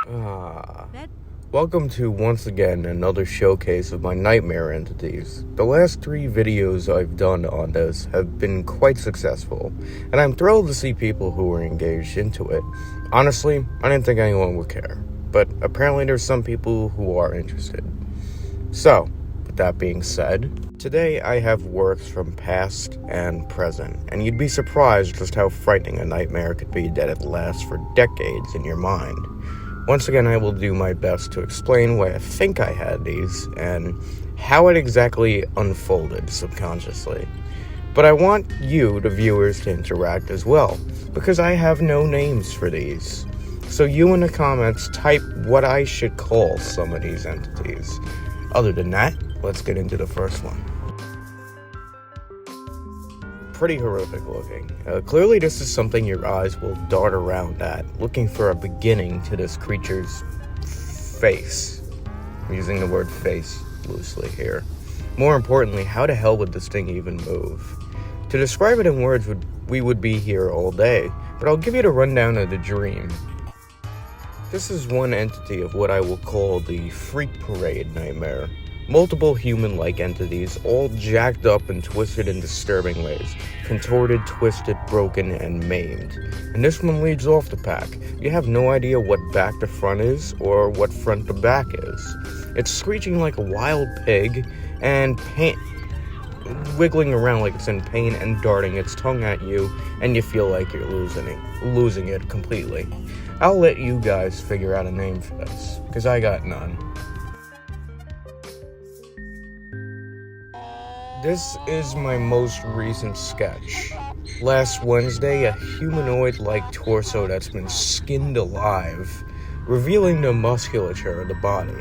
Ah, That welcome to once again another showcase of my nightmare entities. The last 3 videos I've done on this have been quite successful, and I'm thrilled to see people who are engaged into it. Honestly, I didn't think anyone would care, but apparently there's some people who are interested. So, with that being said, today I have works from past and present, and you'd be surprised just how frightening a nightmare could be that it lasts for decades in your mind. Once again, I will do my best to explain why I think I had these and how it exactly unfolded subconsciously. But I want you, the viewers, to interact as well, because I have no names for these. So you in the comments type what I should call some of these entities. Other than that, let's get into the first one. Pretty horrific looking. Clearly this is something your eyes will dart around at, looking for a beginning to this creature's face. I'm using the word face loosely here. More importantly, how the hell would this thing even move? To describe it in words, we would be here all day, but I'll give you the rundown of the dream. This is one entity of what I will call the Freak Parade nightmare. Multiple human-like entities, all jacked up and twisted in disturbing ways. Contorted, twisted, broken, and maimed. And this one leads off the pack. You have no idea what back to front is, or what front to back is. It's screeching like a wild pig, and wiggling around like it's in pain and darting its tongue at you, and you feel like you're losing it completely. I'll let you guys figure out a name for this, because I got none. This is my most recent sketch. Last Wednesday, a humanoid-like torso that's been skinned alive, revealing the musculature of the body.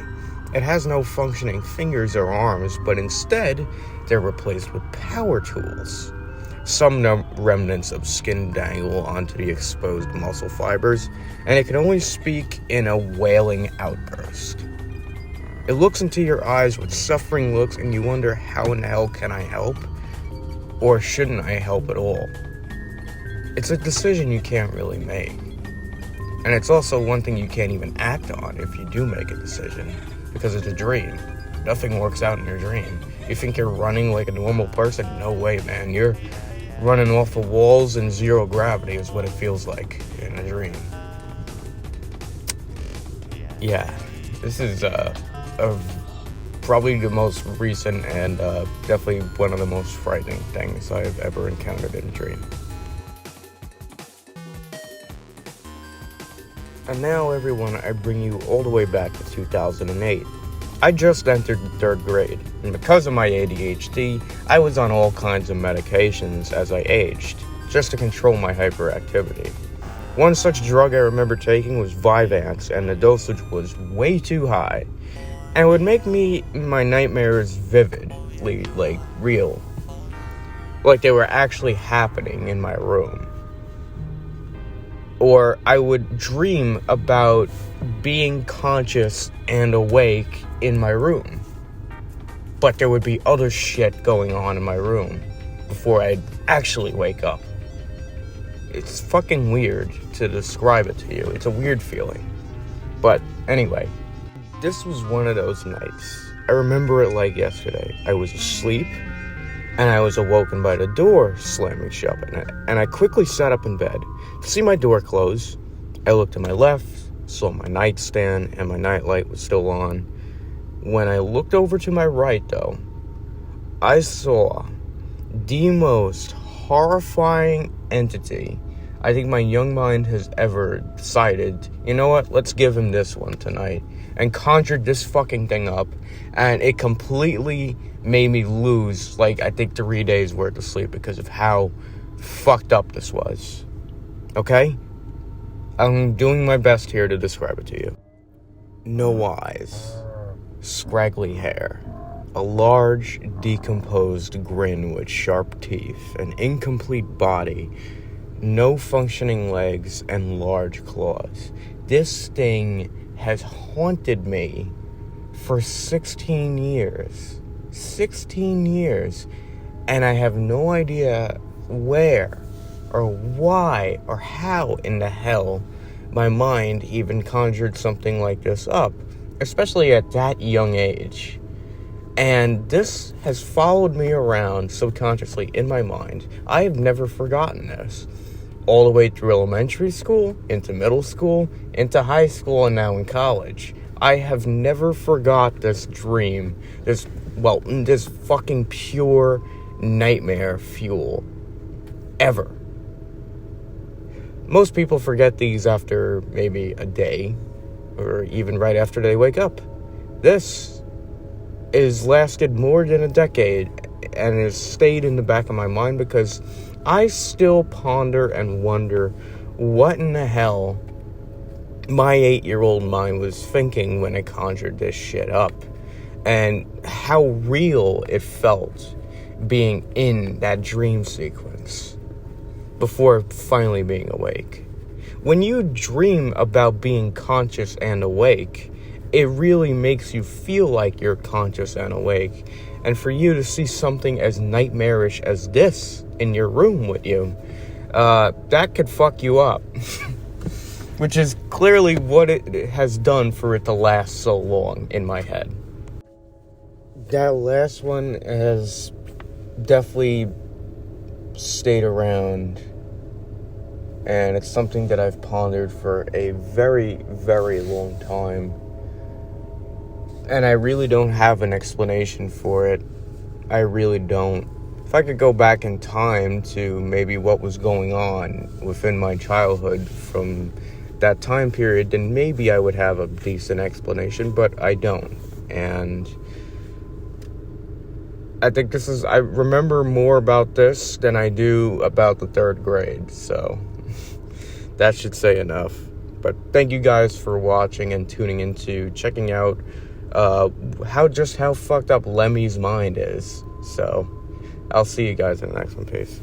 It has no functioning fingers or arms, but instead, they're replaced with power tools. Some remnants of skin dangle onto the exposed muscle fibers, and it can only speak in a wailing outburst. It looks into your eyes with suffering looks, and you wonder, how in the hell can I help? Or shouldn't I help at all? It's a decision you can't really make. And it's also one thing you can't even act on if you do make a decision, because it's a dream. Nothing works out in your dream. You think you're running like a normal person? No way, man. You're running off the walls in zero gravity is what it feels like in a dream. Yeah, this is probably the most recent and definitely one of the most frightening things I've ever encountered in a dream. And now, everyone, I bring you all the way back to 2008. I just entered 3rd grade, and because of my ADHD, I was on all kinds of medications as I aged, just to control my hyperactivity. One such drug I remember taking was Vyvanse, and the dosage was way too high, and would make my nightmares vividly, like, real. Like they were actually happening in my room. Or I would dream about being conscious and awake in my room. But there would be other shit going on in my room before I'd actually wake up. It's fucking weird to describe it to you. It's a weird feeling. But anyway, this was one of those nights. I remember it like yesterday. I was asleep, and I was awoken by the door slamming shut, and I quickly sat up in bed. To see my door close, I looked to my left, saw my nightstand, and my nightlight was still on. When I looked over to my right, though, I saw the most horrifying entity I think my young mind has ever decided, you know what, let's give him this one tonight, and conjured this fucking thing up, and it completely made me lose, like, I think 3 days worth of sleep because of how fucked up this was. Okay? I'm doing my best here to describe it to you. No eyes, scraggly hair, a large, decomposed grin with sharp teeth, an incomplete body, no functioning legs, and large claws. This thing has haunted me for 16 years. 16 years. And I have no idea where or why or how in the hell, my mind even conjured something like this up, especially at that young age. And this has followed me around subconsciously in my mind. I have never forgotten this. All the way through elementary school, into middle school, into high school, and now in college. I have never forgot this dream, this fucking pure nightmare fuel. Ever. Most people forget these after maybe a day, or even right after they wake up. This has lasted more than a decade, and has stayed in the back of my mind because I still ponder and wonder what in the hell my 8-year-old mind was thinking when it conjured this shit up, and how real it felt being in that dream sequence before finally being awake. When you dream about being conscious and awake, it really makes you feel like you're conscious and awake. And for you to see something as nightmarish as this in your room with you, that could fuck you up. Which is clearly what it has done for it to last so long in my head. That last one has definitely stayed around, and it's something that I've pondered for a very, very long time. And I really don't have an explanation for it. I really don't. If I could go back in time to maybe what was going on within my childhood from that time period, then maybe I would have a decent explanation, but I don't. And I think I remember more about this than I do about the 3rd grade, so that should say enough. But thank you guys for watching and tuning into, checking out how fucked up Lemmy's mind is. So I'll see you guys in the next one. Peace.